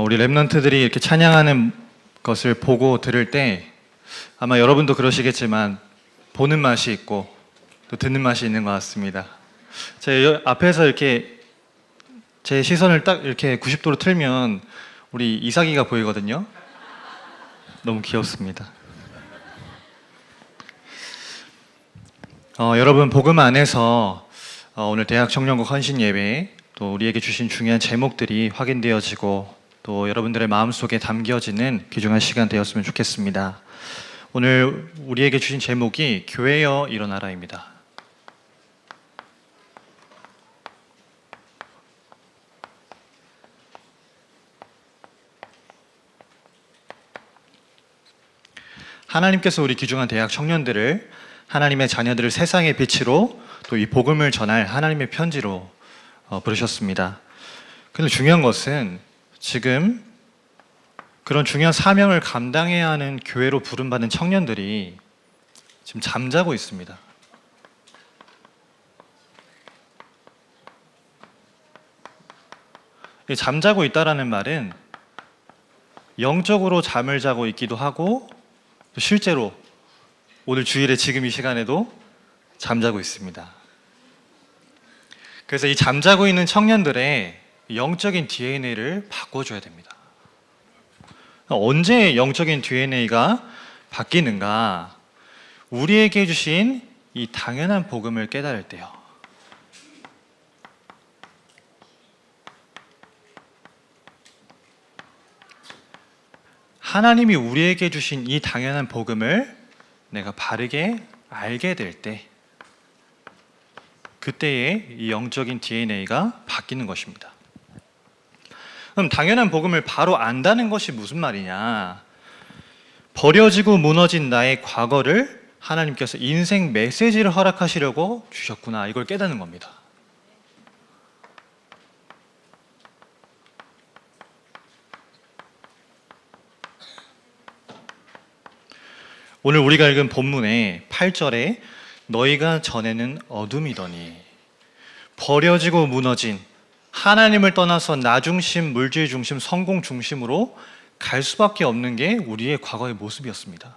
우리 랩런트들이 이렇게 찬양하는 것을 보고 들을 때 아마 여러분도 그러시겠지만 보는 맛이 있고 또 듣는 맛이 있는 것 같습니다. 제 앞에서 이렇게 제 시선을 딱 이렇게 90도로 틀면 우리 이삭이가 보이거든요. 너무 귀엽습니다. 여러분 복음 안에서 오늘 대학 청년국 헌신 예배 또 우리에게 주신 중요한 제목들이 확인되어지고 또 여러분들의 마음속에 담겨지는 귀중한 시간 되었으면 좋겠습니다. 오늘 우리에게 주신 제목이 교회여 일어나라입니다. 하나님께서 우리 귀중한 대학 청년들을 하나님의 자녀들을 세상의 빛으로 또 이 복음을 전할 하나님의 편지로 부르셨습니다. 근데 중요한 것은 지금 그런 중요한 사명을 감당해야 하는 교회로 부름받은 청년들이 지금 잠자고 있습니다. 잠자고 있다라는 말은 영적으로 잠을 자고 있기도 하고 실제로 오늘 주일에 지금 이 시간에도 잠자고 있습니다. 그래서 이 잠자고 있는 청년들의 영적인 DNA를 바꿔줘야 됩니다. 언제 영적인 DNA가 바뀌는가? 우리에게 주신 이 당연한 복음을 깨달을 때요. 하나님이 우리에게 주신 이 당연한 복음을 내가 바르게 알게 될 때, 그때의 이 영적인 DNA가 바뀌는 것입니다. 그럼 당연한 복음을 바로 안다는 것이 무슨 말이냐? 버려지고 무너진 나의 과거를 하나님께서 인생 메시지를 허락하시려고 주셨구나, 이걸 깨닫는 겁니다. 오늘 우리가 읽은 본문의 8절에 너희가 전에는 어둠이더니 버려지고 무너진 하나님을 떠나서 나 중심, 물질 중심, 성공 중심으로 갈 수밖에 없는 게 우리의 과거의 모습이었습니다.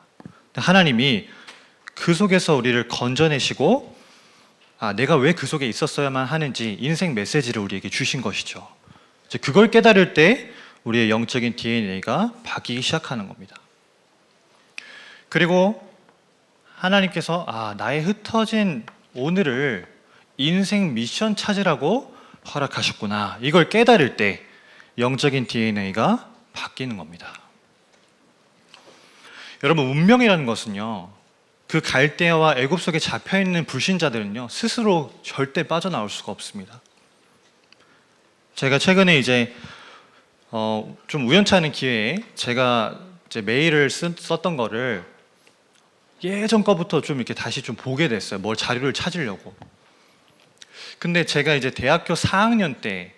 하나님이 그 속에서 우리를 건져내시고 내가 왜 그 속에 있었어야만 하는지 인생 메시지를 우리에게 주신 것이죠. 그걸 깨달을 때 우리의 영적인 DNA가 바뀌기 시작하는 겁니다. 그리고 하나님께서 나의 흩어진 오늘을 인생 미션 찾으라고 허락하셨구나, 이걸 깨달을 때 영적인 DNA가 바뀌는 겁니다. 여러분, 운명이라는 것은요, 그 갈대아와 애굽 속에 잡혀있는 불신자들은요 스스로 절대 빠져나올 수가 없습니다. 제가 최근에 좀 우연찮은 기회에 제가 메일을 썼던 거를 예전 거부터 좀 이렇게 다시 좀 보게 됐어요. 뭘 자료를 찾으려고. 근데 제가 대학교 4학년 때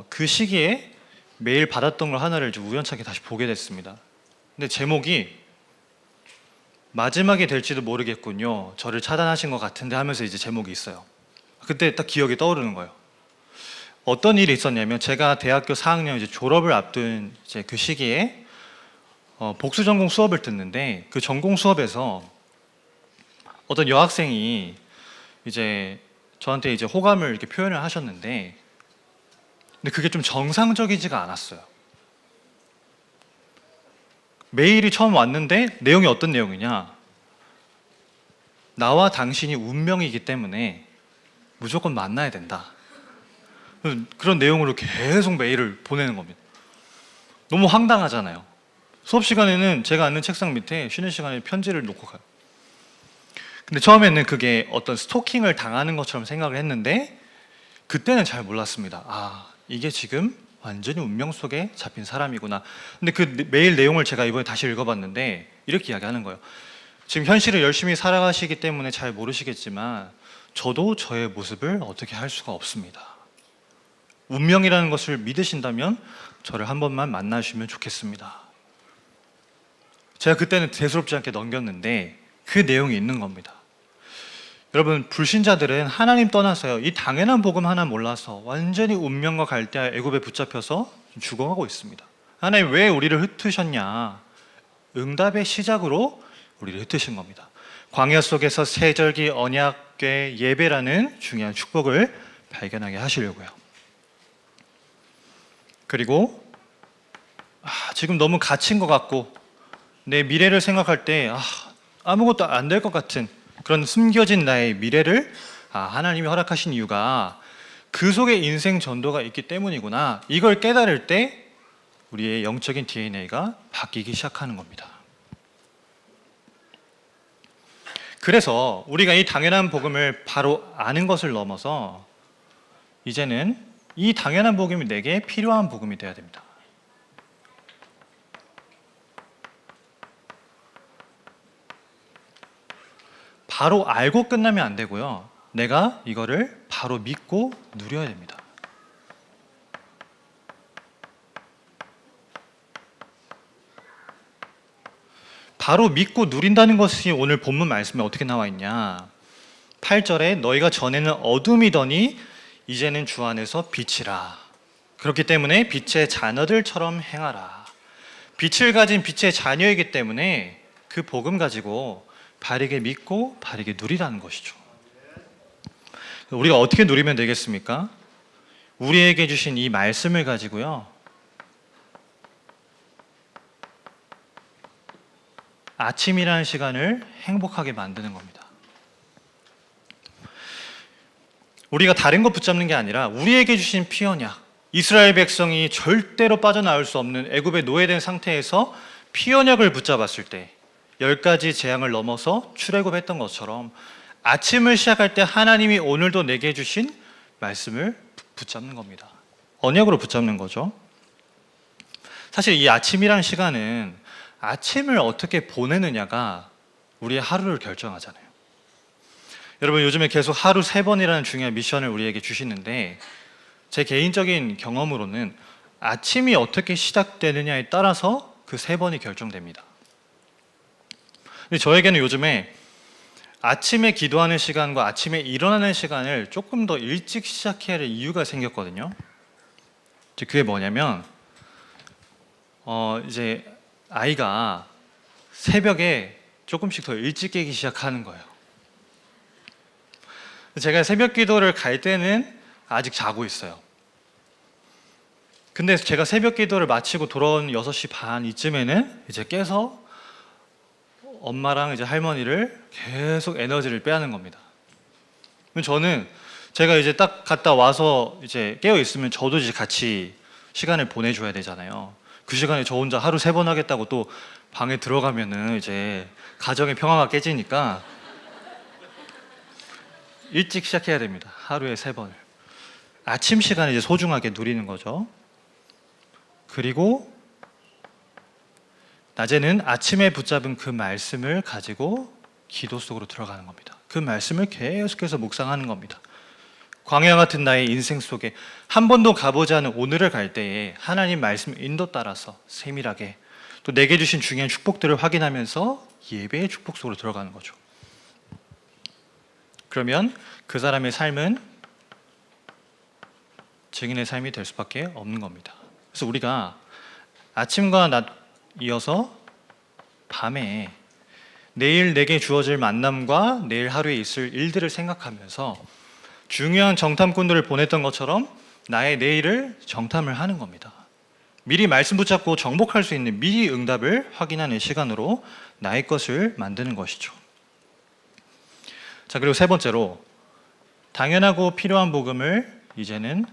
그 시기에 메일 받았던 걸 하나를 좀 우연찮게 다시 보게 됐습니다. 근데 제목이 마지막이 될지도 모르겠군요, 저를 차단하신 것 같은데 하면서 제목이 있어요. 그때 딱 기억이 떠오르는 거예요. 어떤 일이 있었냐면 제가 대학교 4학년 졸업을 앞둔 그 시기에 복수 전공 수업을 듣는데 그 전공 수업에서 어떤 여학생이 저한테 호감을 이렇게 표현을 하셨는데, 근데 그게 좀 정상적이지가 않았어요. 메일이 처음 왔는데 내용이 어떤 내용이냐? 나와 당신이 운명이기 때문에 무조건 만나야 된다, 그런 내용으로 계속 메일을 보내는 겁니다. 너무 황당하잖아요. 수업 시간에는 제가 앉는 책상 밑에 쉬는 시간에 편지를 놓고 가요. 근데 처음에는 그게 어떤 스토킹을 당하는 것처럼 생각을 했는데 그때는 잘 몰랐습니다. 이게 지금 완전히 운명 속에 잡힌 사람이구나. 근데 그 메일 내용을 제가 이번에 다시 읽어봤는데 이렇게 이야기하는 거예요. 지금 현실을 열심히 살아가시기 때문에 잘 모르시겠지만 저도 저의 모습을 어떻게 할 수가 없습니다. 운명이라는 것을 믿으신다면 저를 한 번만 만나주시면 좋겠습니다. 제가 그때는 대수롭지 않게 넘겼는데 그 내용이 있는 겁니다. 여러분, 불신자들은 하나님 떠나서요, 이 당연한 복음 하나 몰라서 완전히 운명과 갈대아 애굽에 붙잡혀서 죽어가고 있습니다. 하나님 왜 우리를 흩으셨냐? 응답의 시작으로 우리를 흩으신 겁니다. 광야 속에서 세절기 언약궤 예배라는 중요한 축복을 발견하게 하시려고요. 그리고 지금 너무 갇힌 것 같고 내 미래를 생각할 때 아무것도 안 될 것 같은 그런 숨겨진 나의 미래를 하나님이 허락하신 이유가 그 속에 인생 전도가 있기 때문이구나. 이걸 깨달을 때 우리의 영적인 DNA가 바뀌기 시작하는 겁니다. 그래서 우리가 이 당연한 복음을 바로 아는 것을 넘어서 이제는 이 당연한 복음이 내게 필요한 복음이 되어야 됩니다. 바로 알고 끝나면 안 되고요. 내가 이거를 바로 믿고 누려야 됩니다. 바로 믿고 누린다는 것이 오늘 본문 말씀에 어떻게 나와 있냐? 8절에 너희가 전에는 어둠이더니 이제는 주 안에서 빛이라. 그렇기 때문에 빛의 자녀들처럼 행하라. 빛을 가진 빛의 자녀이기 때문에 그 복음 가지고 바르게 믿고 바르게 누리라는 것이죠. 우리가 어떻게 누리면 되겠습니까? 우리에게 주신 이 말씀을 가지고요. 아침이라는 시간을 행복하게 만드는 겁니다. 우리가 다른 것 붙잡는 게 아니라 우리에게 주신 피언약, 이스라엘 백성이 절대로 빠져나올 수 없는 애굽의 노예된 상태에서 피언약을 붙잡았을 때 10가지 재앙을 넘어서 출애굽했던 것처럼 아침을 시작할 때 하나님이 오늘도 내게 주신 말씀을 붙잡는 겁니다. 언약으로 붙잡는 거죠. 사실 이 아침이라는 시간은 아침을 어떻게 보내느냐가 우리의 하루를 결정하잖아요. 여러분 요즘에 계속 하루 3번이라는 중요한 미션을 우리에게 주시는데 제 개인적인 경험으로는 아침이 어떻게 시작되느냐에 따라서 그 3번이 결정됩니다. 근데 저에게는 요즘에 아침에 기도하는 시간과 아침에 일어나는 시간을 조금 더 일찍 시작해야 할 이유가 생겼거든요. 그게 뭐냐면 이제 아이가 새벽에 조금씩 더 일찍 깨기 시작하는 거예요. 제가 새벽 기도를 갈 때는 아직 자고 있어요. 근데 제가 새벽 기도를 마치고 돌아온 6시 반 이쯤에는 이제 깨서 엄마랑 이제 할머니를 계속 에너지를 빼앗는 겁니다. 저는 제가 이제 딱 갔다 와서 이제 깨어 있으면 저도 이제 같이 시간을 보내줘야 되잖아요. 그 시간에 저 혼자 하루 3번 하겠다고 또 방에 들어가면은 이제 가정의 평화가 깨지니까 일찍 시작해야 됩니다. 하루에 3번을. 아침 시간을 이제 소중하게 누리는 거죠. 그리고 낮에는 아침에 붙잡은 그 말씀을 가지고 기도 속으로 들어가는 겁니다. 그 말씀을 계속해서 묵상하는 겁니다. 광야 같은 나의 인생 속에 한 번도 가보지 않은 오늘을 갈 때에 하나님 말씀 인도 따라서 세밀하게 또 내게 주신 중요한 축복들을 확인하면서 예배의 축복 속으로 들어가는 거죠. 그러면 그 사람의 삶은 증인의 삶이 될 수밖에 없는 겁니다. 그래서 우리가 아침과 낮 이어서 밤에 내일 내게 주어질 만남과 내일 하루에 있을 일들을 생각하면서 중요한 정탐꾼들을 보냈던 것처럼 나의 내일을 정탐을 하는 겁니다. 미리 말씀 붙잡고 정복할 수 있는 미리 응답을 확인하는 시간으로 나의 것을 만드는 것이죠. 자, 그리고 3번째로 당연하고 필요한 복음을 이제는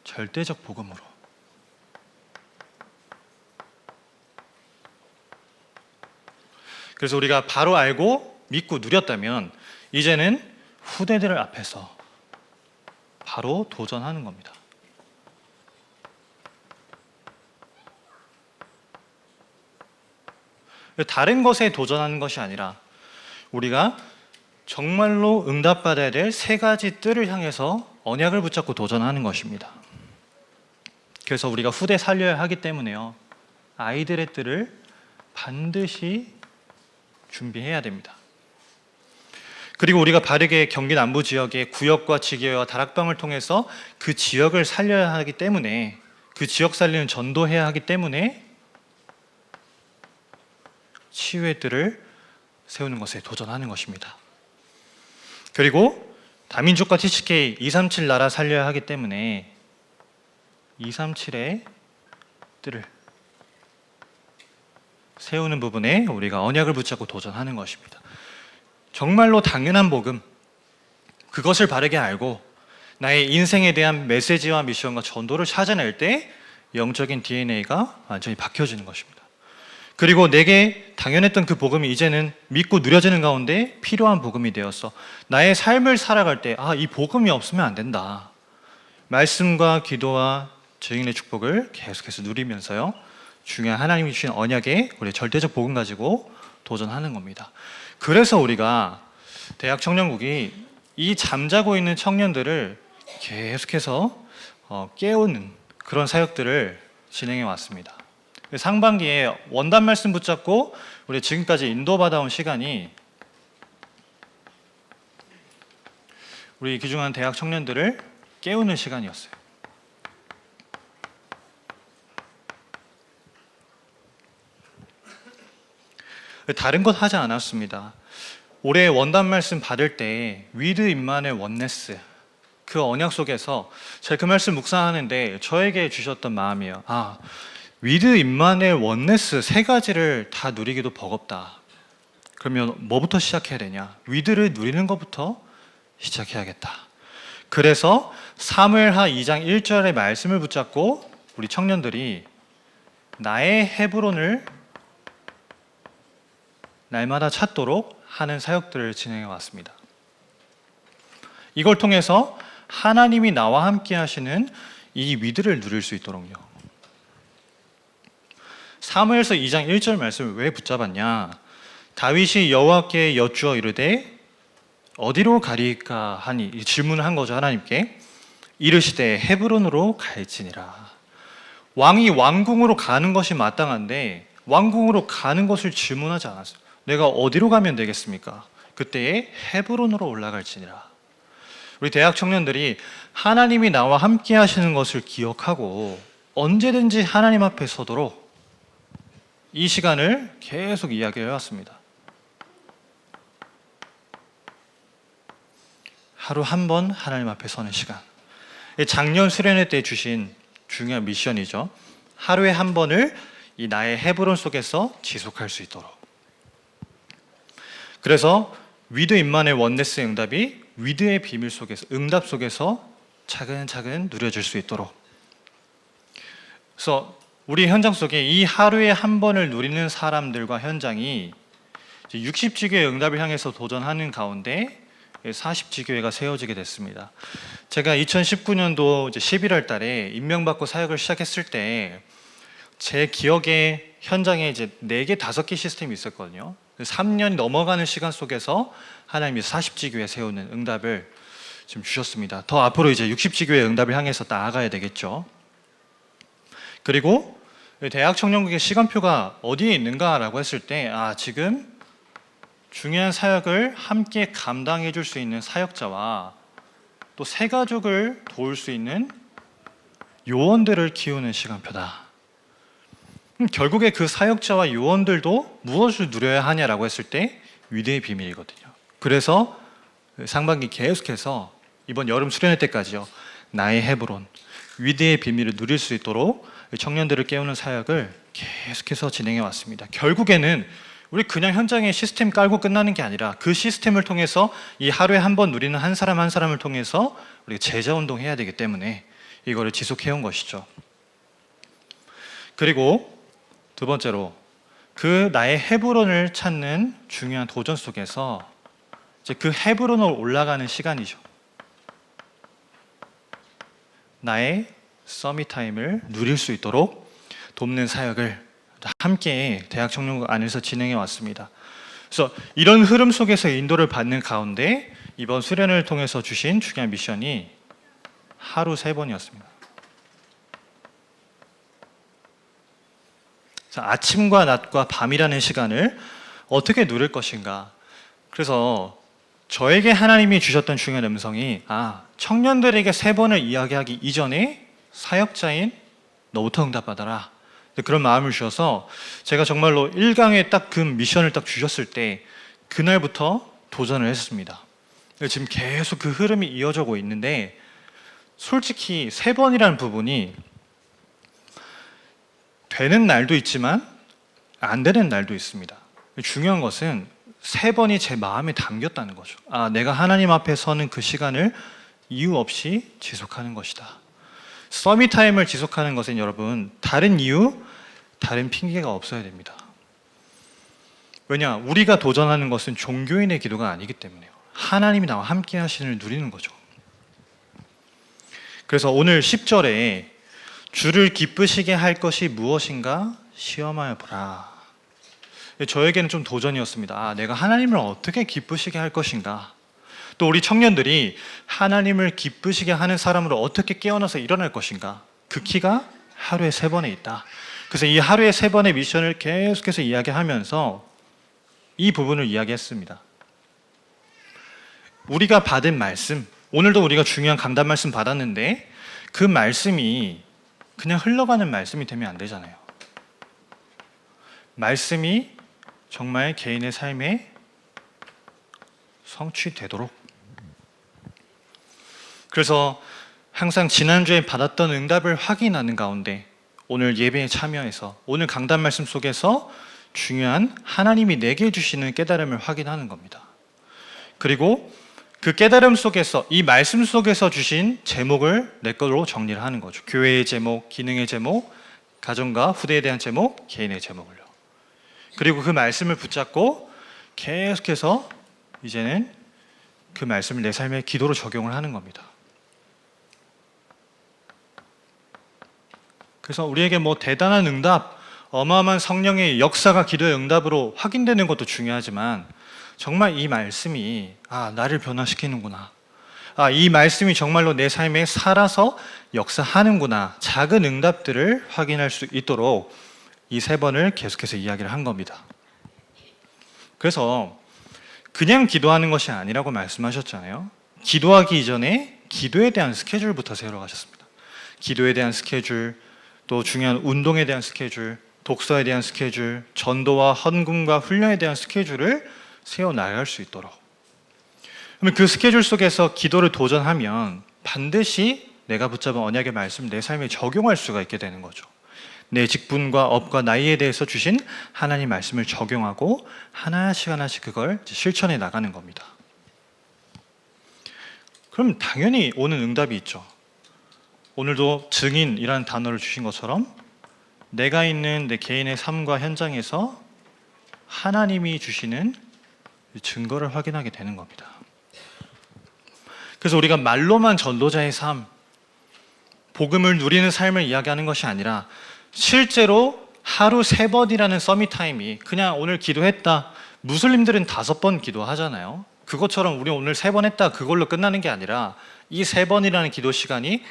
절대적 복음으로. 그래서 우리가 바로 알고 믿고 누렸다면 이제는 후대들 앞에서 바로 도전하는 겁니다. 다른 것에 도전하는 것이 아니라 우리가 정말로 응답받아야 될 3가지 뜰을 향해서 언약을 붙잡고 도전하는 것입니다. 그래서 우리가 후대 살려야 하기 때문에요. 아이들의 뜰을 반드시 준비해야 됩니다. 그리고 우리가 바르게 경기 남부 지역의 구역과 지교와 다락방을 통해서 그 지역을 살려야 하기 때문에 그 지역 살리는 전도해야 하기 때문에 치유의 뜰을 세우는 것에 도전하는 것입니다. 그리고 다민족과 TCK 237 나라 살려야 하기 때문에 237의 뜰을 세우는 부분에 우리가 언약을 붙잡고 도전하는 것입니다. 정말로 당연한 복음, 그것을 바르게 알고 나의 인생에 대한 메시지와 미션과 전도를 찾아낼 때 영적인 DNA가 완전히 박혀지는 것입니다. 그리고 내게 당연했던 그 복음이 이제는 믿고 누려지는 가운데 필요한 복음이 되어서 나의 삶을 살아갈 때 이 복음이 없으면 안 된다. 말씀과 기도와 증인의 축복을 계속해서 누리면서요, 중요한 하나님이 주신 언약의 우리 절대적 복음 가지고 도전하는 겁니다. 그래서 우리가 대학 청년국이 이 잠자고 있는 청년들을 계속해서 깨우는 그런 사역들을 진행해 왔습니다. 상반기에 원단 말씀 붙잡고 우리 지금까지 인도받아온 시간이 우리 귀중한 대학 청년들을 깨우는 시간이었어요. 다른 것 하지 않았습니다. 올해 원단 말씀 받을 때 위드 임만의 원네스, 그 언약 속에서 제가 그 말씀 묵상하는데 저에게 주셨던 마음이에요. 위드 임만의 원네스 세 가지를 다 누리기도 버겁다. 그러면 뭐부터 시작해야 되냐? 위드를 누리는 것부터 시작해야겠다. 그래서 사무엘하 2장 1절의 말씀을 붙잡고 우리 청년들이 나의 헤브론을 날마다 찾도록 하는 사역들을 진행해 왔습니다. 이걸 통해서 하나님이 나와 함께 하시는 이 위드를 누릴 수 있도록요. 사무엘서 2장 1절 말씀을 왜 붙잡았냐? 다윗이 여호와께 여쭈어 이르되 어디로 가리까 하니 질문을 한 거죠. 하나님께. 이르시되 헤브론으로 갈지니라. 왕이 왕궁으로 가는 것이 마땅한데 왕궁으로 가는 것을 질문하지 않았어요. 내가 어디로 가면 되겠습니까? 그때에 헤브론으로 올라갈지니라. 우리 대학 청년들이 하나님이 나와 함께 하시는 것을 기억하고 언제든지 하나님 앞에 서도록 이 시간을 계속 이야기해 왔습니다. 하루 한 번 하나님 앞에 서는 시간. 작년 수련회 때 주신 중요한 미션이죠. 하루에 한 번을 이 나의 헤브론 속에서 지속할 수 있도록. 그래서 위드 임만의 원네스 응답이 위드의 비밀 속에서, 응답 속에서 차근차근 누려질 수 있도록. 그래서 우리 현장 속에 이 하루에 한 번을 누리는 사람들과 현장이 60지교회 응답을 향해서 도전하는 가운데 40지교회가 세워지게 됐습니다. 제가 2019년도 11월 달에 임명받고 사역을 시작했을 때 제 기억에 현장에 이제 4개, 5개 시스템이 있었거든요. 3년이 넘어가는 시간 속에서 하나님이 40지교회 세우는 응답을 지금 주셨습니다. 더 앞으로 이제 60지교회 응답을 향해서 나아가야 되겠죠. 그리고 대학 청년국의 시간표가 어디에 있는가라고 했을 때 지금 중요한 사역을 함께 감당해 줄 수 있는 사역자와 또 새 가족을 도울 수 있는 요원들을 키우는 시간표다. 결국에 그 사역자와 요원들도 무엇을 누려야 하냐라고 했을 때 위대의 비밀이거든요. 그래서 상반기 계속해서 이번 여름 수련회 때까지요, 나의 헤브론, 위대의 비밀을 누릴 수 있도록 청년들을 깨우는 사역을 계속해서 진행해 왔습니다. 결국에는 우리 그냥 현장에 시스템 깔고 끝나는 게 아니라 그 시스템을 통해서 이 하루에 한 번 누리는 한 사람 한 사람을 통해서 우리가 제자운동 해야 되기 때문에 이거를 지속해온 것이죠. 그리고 두 번째로 그 나의 헤브론을 찾는 중요한 도전 속에서 이제 그 헤브론으로 올라가는 시간이죠. 나의 서밋타임을 누릴 수 있도록 돕는 사역을 함께 대학 청년국 안에서 진행해 왔습니다. 그래서 이런 흐름 속에서 인도를 받는 가운데 이번 수련을 통해서 주신 중요한 미션이 하루 3번이었습니다. 아침과 낮과 밤이라는 시간을 어떻게 누릴 것인가. 그래서 저에게 하나님이 주셨던 중요한 음성이 청년들에게 3번을 이야기하기 이전에 사역자인 너부터 응답받아라. 그런 마음을 주셔서 제가 정말로 1강에 딱 그 미션을 딱 주셨을 때 그날부터 도전을 했습니다. 지금 계속 그 흐름이 이어지고 있는데 솔직히 3번이라는 부분이 되는 날도 있지만 안 되는 날도 있습니다. 중요한 것은 3번이 제 마음에 담겼다는 거죠. 아, 내가 하나님 앞에 서는 그 시간을 이유 없이 지속하는 것이다. 서밋 타임을 지속하는 것은 여러분 다른 이유, 다른 핑계가 없어야 됩니다. 왜냐? 우리가 도전하는 것은 종교인의 기도가 아니기 때문에요. 하나님이 나와 함께 하시는 누리는 거죠. 그래서 오늘 10절에 주를 기쁘시게 할 것이 무엇인가 시험하여 보라. 저에게는 좀 도전이었습니다. 아, 내가 하나님을 어떻게 기쁘시게 할 것인가. 또 우리 청년들이 하나님을 기쁘시게 하는 사람으로 어떻게 깨어나서 일어날 것인가. 그 키가 하루에 3번에 있다. 그래서 이 하루에 3번의 미션을 계속해서 이야기하면서 이 부분을 이야기했습니다. 우리가 받은 말씀, 오늘도 우리가 중요한 강단 말씀 받았는데 그 말씀이 그냥 흘러가는 말씀이 되면 안 되잖아요. 말씀이 정말 개인의 삶에 성취되도록. 그래서 항상 지난주에 받았던 응답을 확인하는 가운데 오늘 예배에 참여해서 오늘 강단 말씀 속에서 중요한 하나님이 내게 주시는 깨달음을 확인하는 겁니다. 그리고 그 깨달음 속에서 이 말씀 속에서 주신 제목을 내 것으로 정리를 하는 거죠. 교회의 제목, 기능의 제목, 가정과 후대에 대한 제목, 개인의 제목을요. 그리고 그 말씀을 붙잡고 계속해서 이제는 그 말씀을 내 삶의 기도로 적용을 하는 겁니다. 그래서 우리에게 뭐 대단한 응답, 어마어마한 성령의 역사가 기도의 응답으로 확인되는 것도 중요하지만 정말 이 말씀이 나를 변화시키는구나. 이 말씀이 정말로 내 삶에 살아서 역사하는구나. 작은 응답들을 확인할 수 있도록 이 3번을 계속해서 이야기를 한 겁니다. 그래서 그냥 기도하는 것이 아니라고 말씀하셨잖아요. 기도하기 이전에 기도에 대한 스케줄부터 세우러 가셨습니다. 기도에 대한 스케줄, 또 중요한 운동에 대한 스케줄, 독서에 대한 스케줄, 전도와 헌금과 훈련에 대한 스케줄을 세워나갈 수 있도록. 그러면 그 스케줄 속에서 기도를 도전하면 반드시 내가 붙잡은 언약의 말씀을 내 삶에 적용할 수가 있게 되는 거죠. 내 직분과 업과 나이에 대해서 주신 하나님 말씀을 적용하고 하나씩 하나씩 그걸 실천해 나가는 겁니다. 그럼 당연히 오는 응답이 있죠. 오늘도 증인이라는 단어를 주신 것처럼 내가 있는 내 개인의 삶과 현장에서 하나님이 주시는 증거를 확인하게 되는 겁니다. 그래서 우리가 말로만 전도자의 삶, 복음을 누리는 삶을 이야기하는 것이 아니라 실제로 하루 3번이라는 서밋 타임이 그냥 오늘 기도했다. 무슬림들은 5번 기도하잖아요. 그것처럼 우리 오늘 3번 했다. 그걸로 끝나는 게 아니라 이 3번이라는 기도 시간이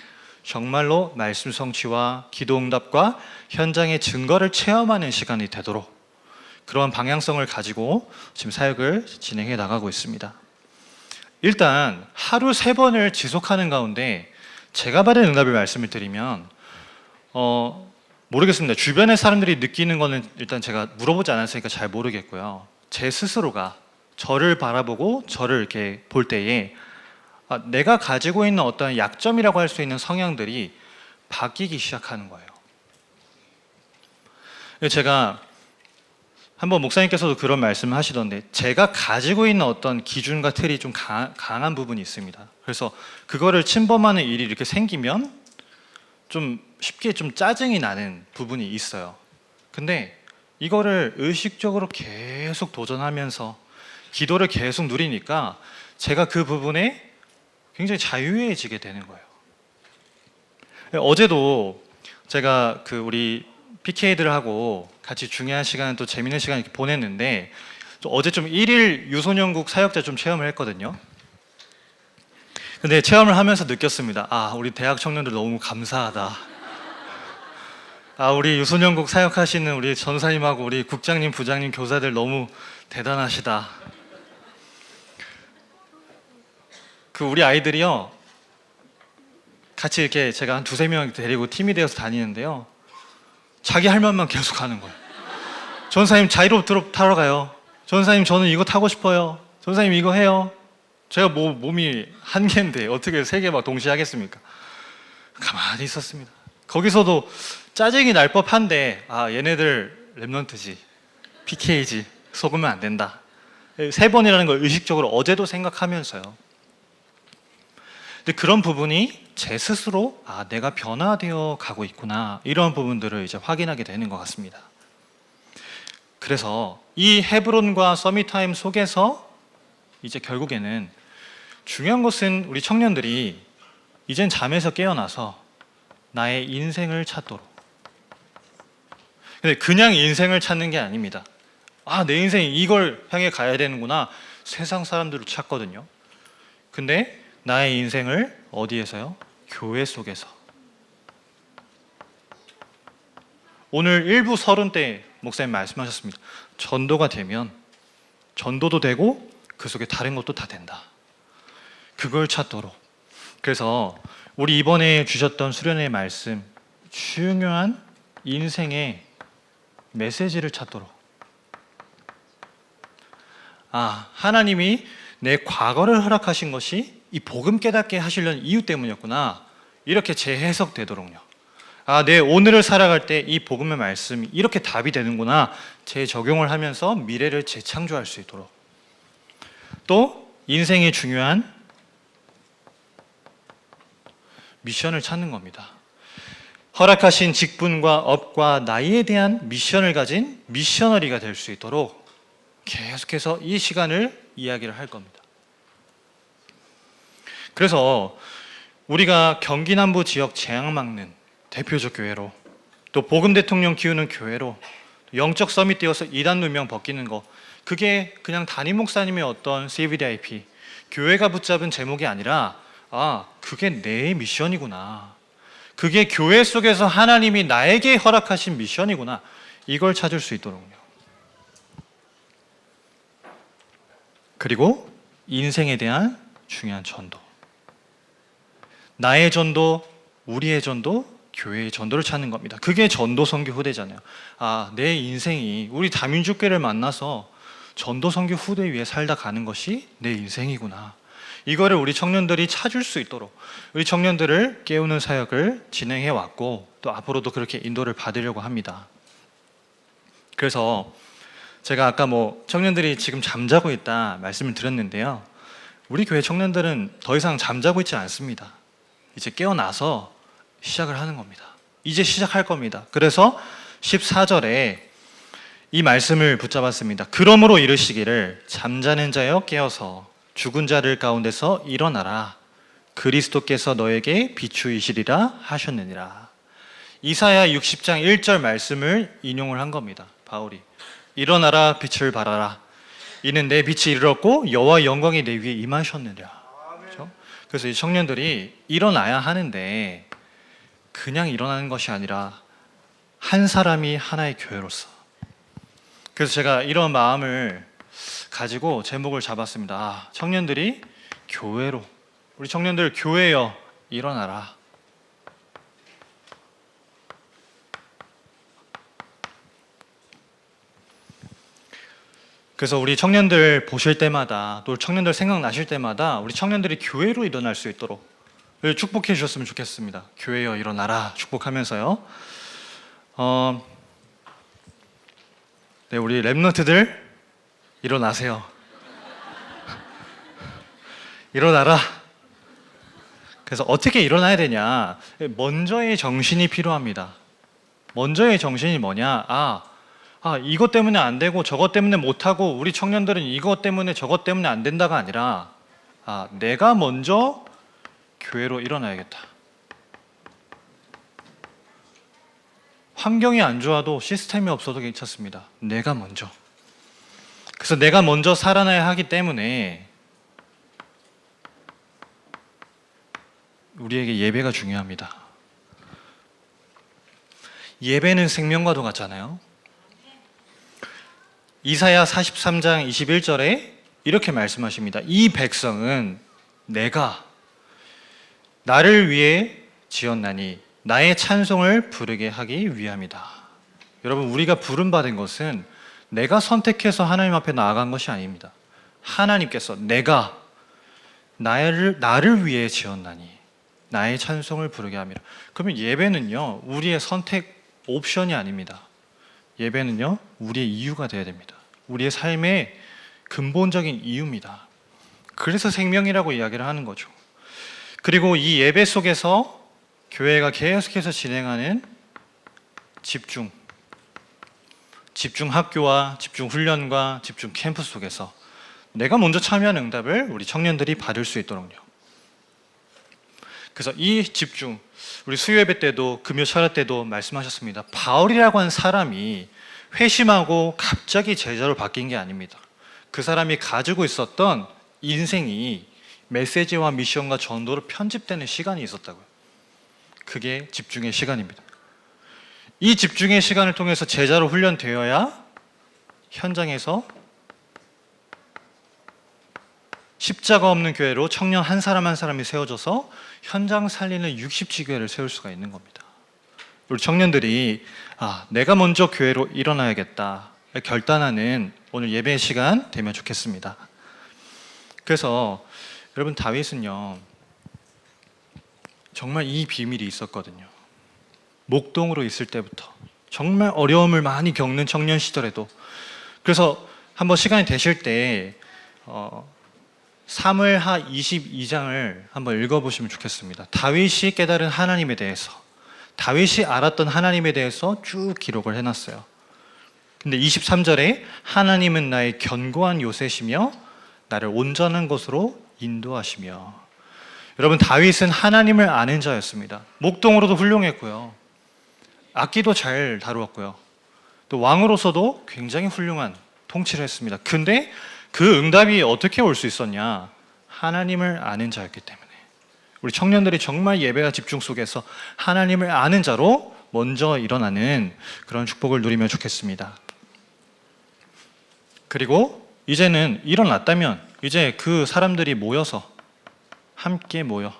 정말로 말씀 성취와 기도 응답과 현장의 증거를 체험하는 시간이 되도록 그러한 방향성을 가지고 지금 사역을 진행해 나가고 있습니다. 일단 하루 3번을 지속하는 가운데 제가 받은 응답을 말씀을 드리면 모르겠습니다. 주변의 사람들이 느끼는 거는 일단 제가 물어보지 않았으니까 잘 모르겠고요. 제 스스로가 저를 바라보고 저를 이렇게 볼 때에 내가 가지고 있는 어떤 약점이라고 할 수 있는 성향들이 바뀌기 시작하는 거예요. 제가 한번 목사님께서도 그런 말씀을 하시던데 제가 가지고 있는 어떤 기준과 틀이 좀 강한 부분이 있습니다. 그래서 그거를 침범하는 일이 이렇게 생기면 좀 쉽게 좀 짜증이 나는 부분이 있어요. 근데 이거를 의식적으로 계속 도전하면서 기도를 계속 누리니까 제가 그 부분에 굉장히 자유해지게 되는 거예요. 어제도 제가 우리 PK들하고 같이 중요한 시간 또 재밌는 시간 이렇게 보냈는데 어제 좀 1일 유소년국 사역자 좀 체험을 했거든요. 근데 체험을 하면서 느꼈습니다. 우리 대학 청년들 너무 감사하다. 우리 유소년국 사역하시는 우리 전사님하고 우리 국장님, 부장님, 교사들 너무 대단하시다. 우리 아이들이요 같이 이렇게 제가 한 2-3명 데리고 팀이 되어서 다니는데요 자기 할 말만 계속 하는 거예요. 전사님 자이로드롭 타러 가요. 전사님 저는 이거 타고 싶어요. 전사님 이거 해요. 제가 몸이 한 개인데 어떻게 세 개 막 동시에 하겠습니까? 가만히 있었습니다. 거기서도 짜증이 날 법한데 얘네들 랩런트지, PK지, 속으면 안 된다. 3번이라는 걸 의식적으로 어제도 생각하면서요. 근데 그런 부분이 제 스스로 내가 변화되어 가고 있구나, 이런 부분들을 이제 확인하게 되는 것 같습니다. 그래서 이 헤브론과 서밋타임 속에서 이제 결국에는 중요한 것은 우리 청년들이 이젠 잠에서 깨어나서 나의 인생을 찾도록. 근데 그냥 인생을 찾는 게 아닙니다. 내 인생이 이걸 향해 가야 되는구나. 세상 사람들을 찾거든요. 근데 나의 인생을 어디에서요? 교회 속에서. 오늘 일부 서른 때 목사님 말씀하셨습니다. 전도가 되면 전도도 되고 그 속에 다른 것도 다 된다. 그걸 찾도록. 그래서 우리 이번에 주셨던 수련의 말씀, 중요한 인생의 메시지를 찾도록. 하나님이 내 과거를 허락하신 것이 이 복음 깨닫게 하시려는 이유 때문이었구나, 이렇게 재해석되도록요. 내 오늘을 살아갈 때 이 복음의 말씀이 이렇게 답이 되는구나, 재적용을 하면서 미래를 재창조할 수 있도록. 또 인생의 중요한 미션을 찾는 겁니다. 허락하신 직분과 업과 나이에 대한 미션을 가진 미셔너리가 될 수 있도록 계속해서 이 시간을 이야기를 할 겁니다. 그래서 우리가 경기 남부 지역 재앙 막는 대표적 교회로, 또 복음 대통령 키우는 교회로 영적 서밋 되어서 이단 누명 벗기는 거, 그게 그냥 담임 목사님의 어떤 CVDIP 교회가 붙잡은 제목이 아니라 그게 내 미션이구나, 그게 교회 속에서 하나님이 나에게 허락하신 미션이구나, 이걸 찾을 수 있도록요. 그리고 인생에 대한 중요한 전도, 나의 전도, 우리의 전도, 교회의 전도를 찾는 겁니다. 그게 전도 선교 후대잖아요. 내 인생이 우리 다민족교회를 만나서 전도 선교 후대 위에 살다 가는 것이 내 인생이구나, 이거를 우리 청년들이 찾을 수 있도록 우리 청년들을 깨우는 사역을 진행해 왔고, 또 앞으로도 그렇게 인도를 받으려고 합니다. 그래서 제가 아까 청년들이 지금 잠자고 있다 말씀을 드렸는데요, 우리 교회 청년들은 더 이상 잠자고 있지 않습니다. 이제 깨어나서 시작을 하는 겁니다. 이제 시작할 겁니다. 그래서 14절에 이 말씀을 붙잡았습니다. 그러므로 이르시기를 잠자는 자여 깨어서 죽은 자들 가운데서 일어나라, 그리스도께서 너에게 비추이시리라 하셨느니라. 이사야 60장 1절 말씀을 인용을 한 겁니다. 바울이 일어나라, 빛을 발하라, 이는 내 빛이 이르렀고 여호와의 영광이 내 위에 임하셨느니라. 그렇죠? 그래서 이 청년들이 일어나야 하는데 그냥 일어나는 것이 아니라 한 사람이 하나의 교회로서. 그래서 제가 이런 마음을 가지고 제목을 잡았습니다. 청년들이 교회로, 우리 청년들 교회여 일어나라. 그래서 우리 청년들 보실 때마다, 또 청년들 생각나실 때마다 우리 청년들이 교회로 일어날 수 있도록 축복해 주셨으면 좋겠습니다. 교회여 일어나라 축복하면서요. 네, 우리 랩런트들 일어나세요. 일어나라. 그래서 어떻게 일어나야 되냐? 먼저의 정신이 필요합니다. 먼저의 정신이 뭐냐? 이것 때문에 안 되고 저것 때문에 못하고 우리 청년들은 이것 때문에 저것 때문에 안 된다가 아니라 내가 먼저 교회로 일어나야겠다. 환경이 안 좋아도 시스템이 없어도 괜찮습니다. 내가 먼저. 그래서 내가 먼저 살아나야 하기 때문에 우리에게 예배가 중요합니다. 예배는 생명과도 같잖아요. 이사야 43장 21절에 이렇게 말씀하십니다. 이 백성은 내가 나를 위해 지었나니 나의 찬송을 부르게 하기 위함이다. 여러분, 우리가 부름받은 것은 내가 선택해서 하나님 앞에 나아간 것이 아닙니다. 하나님께서 내가 나를 위해 지었나니 나의 찬송을 부르게 함이라. 그러면 예배는요, 우리의 선택 옵션이 아닙니다. 예배는요, 우리의 이유가 되어야 됩니다. 우리의 삶의 근본적인 이유입니다. 그래서 생명이라고 이야기를 하는 거죠. 그리고 이 예배 속에서 교회가 계속해서 진행하는 집중 학교와 집중 훈련과 집중 캠프 속에서 내가 먼저 참여한 응답을 우리 청년들이 받을 수 있도록요. 그래서 이 집중, 우리 수요예배 때도 금요 철야 때도 말씀하셨습니다. 바울이라고 한 사람이 회심하고 갑자기 제자로 바뀐 게 아닙니다. 그 사람이 가지고 있었던 인생이 메시지와 미션과 전도로 편집되는 시간이 있었다고요. 그게 집중의 시간입니다. 이 집중의 시간을 통해서 제자로 훈련되어야 현장에서 십자가 없는 교회로 청년 한 사람 한 사람이 세워져서 현장 살리는 60지교회를 세울 수가 있는 겁니다. 우리 청년들이 내가 먼저 교회로 일어나야겠다 결단하는 오늘 예배 시간 되면 좋겠습니다. 그래서 여러분, 다윗은요 정말 이 비밀이 있었거든요. 목동으로 있을 때부터 정말 어려움을 많이 겪는 청년 시절에도. 그래서 한번 시간이 되실 때 사무엘하 22장을 한번 읽어보시면 좋겠습니다. 다윗이 깨달은 하나님에 대해서, 다윗이 알았던 하나님에 대해서 쭉 기록을 해놨어요. 근데 23절에 하나님은 나의 견고한 요새시며 나를 온전한 곳으로 인도하시며. 여러분, 다윗은 하나님을 아는 자였습니다. 목동으로도 훌륭했고요, 악기도 잘 다루었고요, 또 왕으로서도 굉장히 훌륭한 통치를 했습니다. 근데 그 응답이 어떻게 올 수 있었냐? 하나님을 아는 자였기 때문에. 우리 청년들이 정말 예배와 집중 속에서 하나님을 아는 자로 먼저 일어나는 그런 축복을 누리면 좋겠습니다. 그리고 이제는 일어났다면 이제 그 사람들이 모여서 함께 모여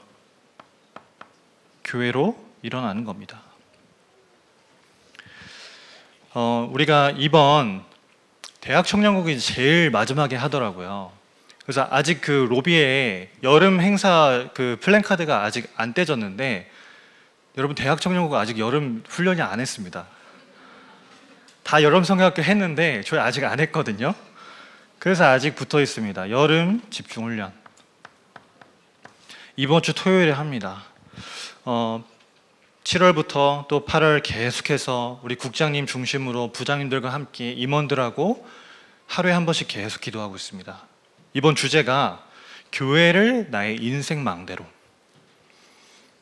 교회로 일어나는 겁니다. 우리가 이번 대학 청년국이 제일 마지막에 하더라고요. 그래서 아직 그 로비에 여름 행사 그 플랜카드가 아직 안 떼졌는데, 여러분, 대학 청년국 아직 여름 훈련이 안 했습니다. 다 여름 성경학교 했는데 저희 아직 안 했거든요. 그래서 아직 붙어 있습니다. 여름 집중 훈련 이번 주 토요일에 합니다. 7월부터 또 8월 계속해서 우리 국장님 중심으로 부장님들과 함께 임원들하고 하루에 한 번씩 계속 기도하고 있습니다. 이번 주제가 교회를 나의 인생 망대로.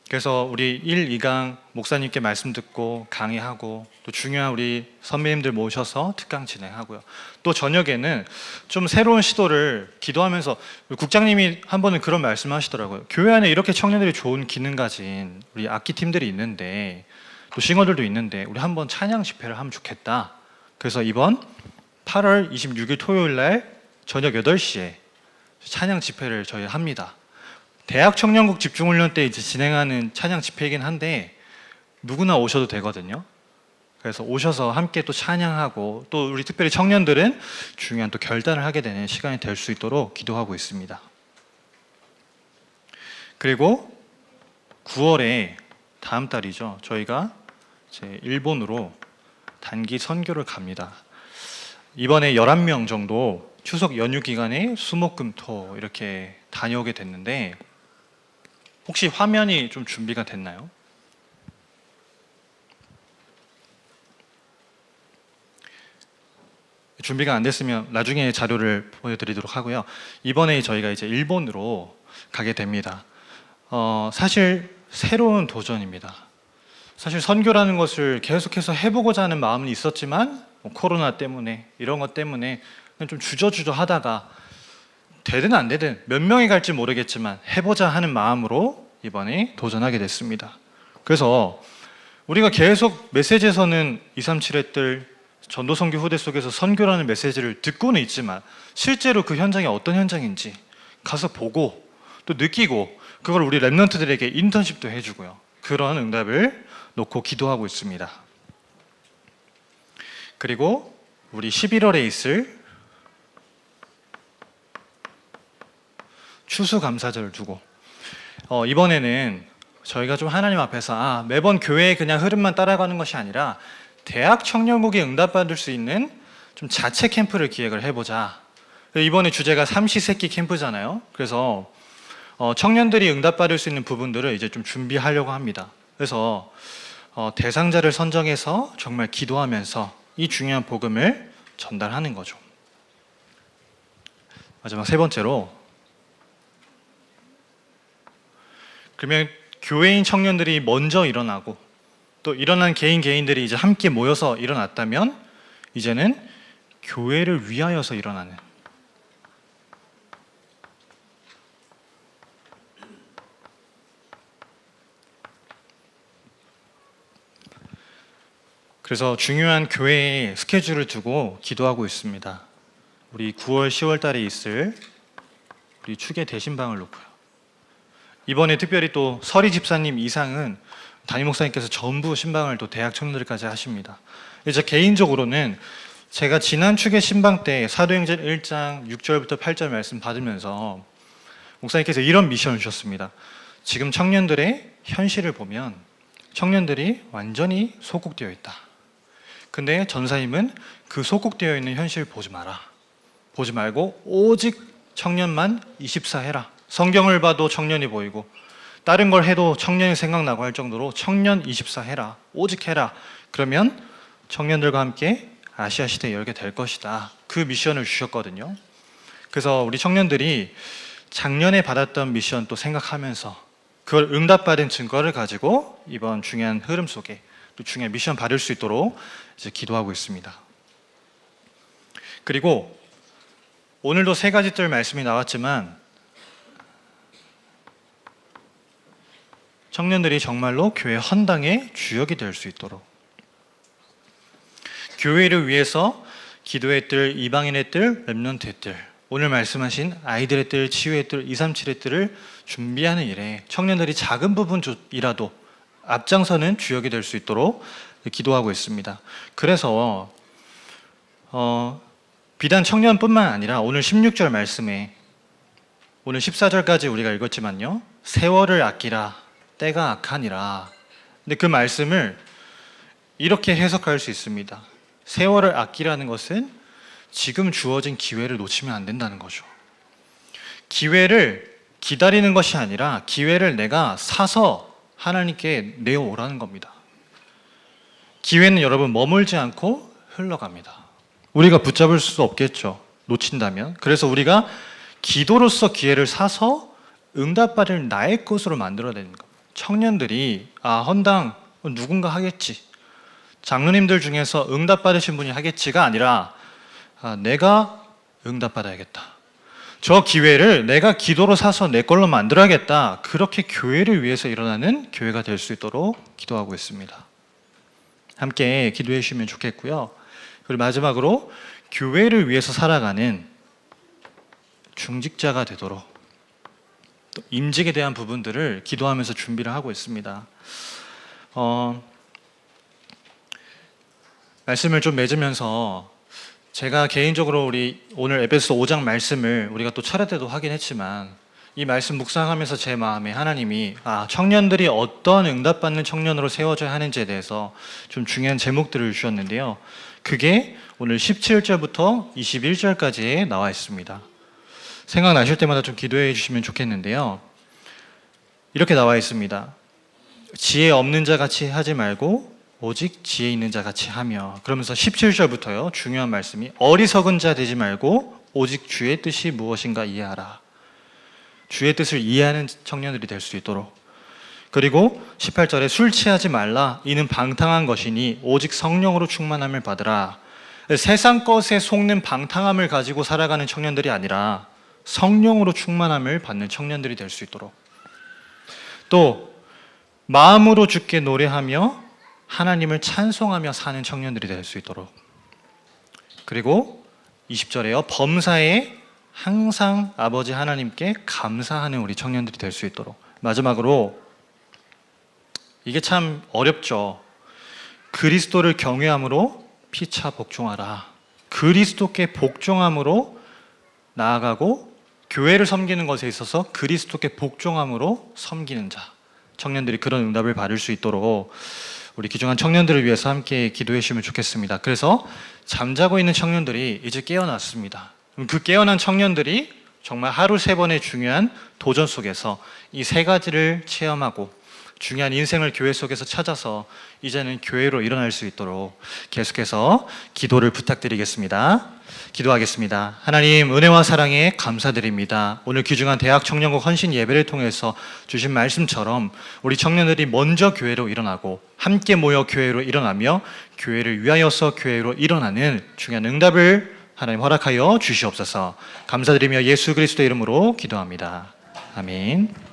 그래서 우리 1, 2강 목사님께 말씀 듣고 강의하고, 또 중요한 우리 선배님들 모셔서 특강 진행하고요. 또 저녁에는 좀 새로운 시도를 기도하면서, 국장님이 한 번은 그런 말씀 하시더라고요. 교회 안에 이렇게 청년들이 좋은 기능 가진 우리 악기팀들이 있는데, 또 싱어들도 있는데 우리 한번 찬양 집회를 하면 좋겠다. 그래서 이번 8월 26일 토요일 날 저녁 8시에 찬양 집회를 저희 합니다. 대학 청년국 집중훈련 때 이제 진행하는 찬양 집회이긴 한데 누구나 오셔도 되거든요. 그래서 오셔서 함께 또 찬양하고, 또 우리 특별히 청년들은 중요한 또 결단을 하게 되는 시간이 될 수 있도록 기도하고 있습니다. 그리고 9월에 다음 달이죠. 저희가 이제 일본으로 단기 선교를 갑니다. 이번에 11명 정도 추석 연휴 기간에 수목금토 이렇게 다녀오게 됐는데, 혹시 화면이 좀 준비가 됐나요? 준비가 안 됐으면 나중에 자료를 보여드리도록 하고요. 이번에 저희가 이제 일본으로 가게 됩니다. 사실 새로운 도전입니다. 사실 선교라는 것을 계속해서 해보고자 하는 마음은 있었지만 코로나 때문에, 이런 것 때문에 좀 주저주저 하다가 되든 안 되든 몇 명이 갈지 모르겠지만 해보자 하는 마음으로 이번에 도전하게 됐습니다. 그래서 우리가 계속 메시지에서는 237회들 전도선교 후대 속에서 선교라는 메시지를 듣고는 있지만, 실제로 그 현장이 어떤 현장인지 가서 보고 또 느끼고, 그걸 우리 랩런트들에게 인턴십도 해주고요. 그런 응답을 놓고 기도하고 있습니다. 그리고 우리 11월에 있을 추수감사절을 두고 이번에는 저희가 좀 하나님 앞에서 매번 교회의 그냥 흐름만 따라가는 것이 아니라 대학 청년목에 응답받을 수 있는 좀 자체 캠프를 기획을 해보자. 이번에 주제가 삼시세끼 캠프잖아요. 그래서 청년들이 응답받을 수 있는 부분들을 이제 좀 준비하려고 합니다. 그래서 대상자를 선정해서 정말 기도하면서 이 중요한 복음을 전달하는 거죠. 마지막 세 번째로, 그러면 교회인 청년들이 먼저 일어나고 또 일어난 개인들이 이제 함께 모여서 일어났다면 이제는 교회를 위하여서 일어나는, 그래서 중요한 교회의 스케줄을 두고 기도하고 있습니다. 우리 9월, 10월 달에 있을 우리 축의 대신방을 놓고요. 이번에 특별히 또 서리 집사님 이상은 담임 목사님께서 전부 신방을 또 대학 청년들까지 하십니다. 이제 개인적으로는 제가 지난 축의 신방 때 사도행전 1장 6절부터 8절 말씀 받으면서 목사님께서 이런 미션을 주셨습니다. 지금 청년들의 현실을 보면 청년들이 완전히 소극되어 있다. 근데 전사님은 그 소극되어 있는 현실을 보지 마라. 보지 말고 오직 청년만 24 해라. 성경을 봐도 청년이 보이고 다른 걸 해도 청년이 생각나고 할 정도로 청년 24 해라. 오직 해라. 그러면 청년들과 함께 아시아 시대 열게 될 것이다. 그 미션을 주셨거든요. 그래서 우리 청년들이 작년에 받았던 미션 또 생각하면서 그걸 응답받은 증거를 가지고 이번 중요한 흐름 속에 또 중요한 미션 받을 수 있도록 이제 기도하고 있습니다. 그리고 오늘도 세 가지 뜰 말씀이 나왔지만 청년들이 정말로 교회 헌당의 주역이 될 수 있도록 교회를 위해서 기도의 뜰, 이방인의 뜰, 렘넌트의 뜰, 오늘 말씀하신 아이들의 뜰, 치유의 뜰, 237의 뜰을 준비하는 일에 청년들이 작은 부분이라도 앞장서는 주역이 될 수 있도록 기도하고 있습니다. 그래서 비단 청년뿐만 아니라 오늘 16절 말씀에 오늘 14절까지 우리가 읽었지만요. 세월을 아끼라 때가 악하니라. 근데 그 말씀을 이렇게 해석할 수 있습니다. 세월을 아끼라는 것은 지금 주어진 기회를 놓치면 안 된다는 거죠. 기회를 기다리는 것이 아니라 기회를 내가 사서 하나님께 내어오라는 겁니다. 기회는 여러분 머물지 않고 흘러갑니다. 우리가 붙잡을 수 없겠죠. 놓친다면. 그래서 우리가 기도로서 기회를 사서 응답받을 나의 것으로 만들어야 되는 겁니다. 청년들이 헌당 누군가 하겠지, 장로님들 중에서 응답받으신 분이 하겠지가 아니라 내가 응답받아야겠다. 저 기회를 내가 기도로 사서 내 걸로 만들어야겠다. 그렇게 교회를 위해서 일어나는 교회가 될 수 있도록 기도하고 있습니다. 함께 기도해 주시면 좋겠고요. 그리고 마지막으로 교회를 위해서 살아가는 중직자가 되도록 또 임직에 대한 부분들을 기도하면서 준비를 하고 있습니다. 말씀을 좀 맺으면서 제가 개인적으로 우리 오늘 에베소 5장 말씀을 우리가 또 차례대도 하긴 했지만 이 말씀 묵상하면서 제 마음에 하나님이 청년들이 어떤 응답받는 청년으로 세워져야 하는지에 대해서 좀 중요한 제목들을 주셨는데요. 그게 오늘 17절부터 21절까지에 나와 있습니다. 생각나실 때마다 좀 기도해 주시면 좋겠는데요. 이렇게 나와 있습니다. 지혜 없는 자 같이 하지 말고 오직 지혜 있는 자 같이 하며, 그러면서 17절부터요. 중요한 말씀이 어리석은 자 되지 말고 오직 주의 뜻이 무엇인가 이해하라. 주의 뜻을 이해하는 청년들이 될 수 있도록. 그리고 18절에 술 취하지 말라. 이는 방탕한 것이니 오직 성령으로 충만함을 받으라. 세상 것에 속는 방탕함을 가지고 살아가는 청년들이 아니라 성령으로 충만함을 받는 청년들이 될 수 있도록. 또 마음으로 주께 노래하며 하나님을 찬송하며 사는 청년들이 될 수 있도록. 그리고 20절에요. 범사에 항상 아버지 하나님께 감사하는 우리 청년들이 될 수 있도록. 마지막으로 이게 참 어렵죠. 그리스도를 경외함으로 피차 복종하라. 그리스도께 복종함으로 나아가고 교회를 섬기는 것에 있어서 그리스도께 복종함으로 섬기는 자, 청년들이 그런 응답을 받을 수 있도록 우리 귀중한 청년들을 위해서 함께 기도해 주시면 좋겠습니다. 그래서 잠자고 있는 청년들이 이제 깨어났습니다. 그 깨어난 청년들이 정말 하루 3번의 중요한 도전 속에서 이 3가지를 체험하고 중요한 인생을 교회 속에서 찾아서 이제는 교회로 일어날 수 있도록 계속해서 기도를 부탁드리겠습니다. 기도하겠습니다. 하나님, 은혜와 사랑에 감사드립니다. 오늘 귀중한 대학 청년국 헌신 예배를 통해서 주신 말씀처럼 우리 청년들이 먼저 교회로 일어나고 함께 모여 교회로 일어나며 교회를 위하여서 교회로 일어나는 중요한 응답을 하나님 허락하여 주시옵소서. 감사드리며 예수 그리스도의 이름으로 기도합니다. 아멘.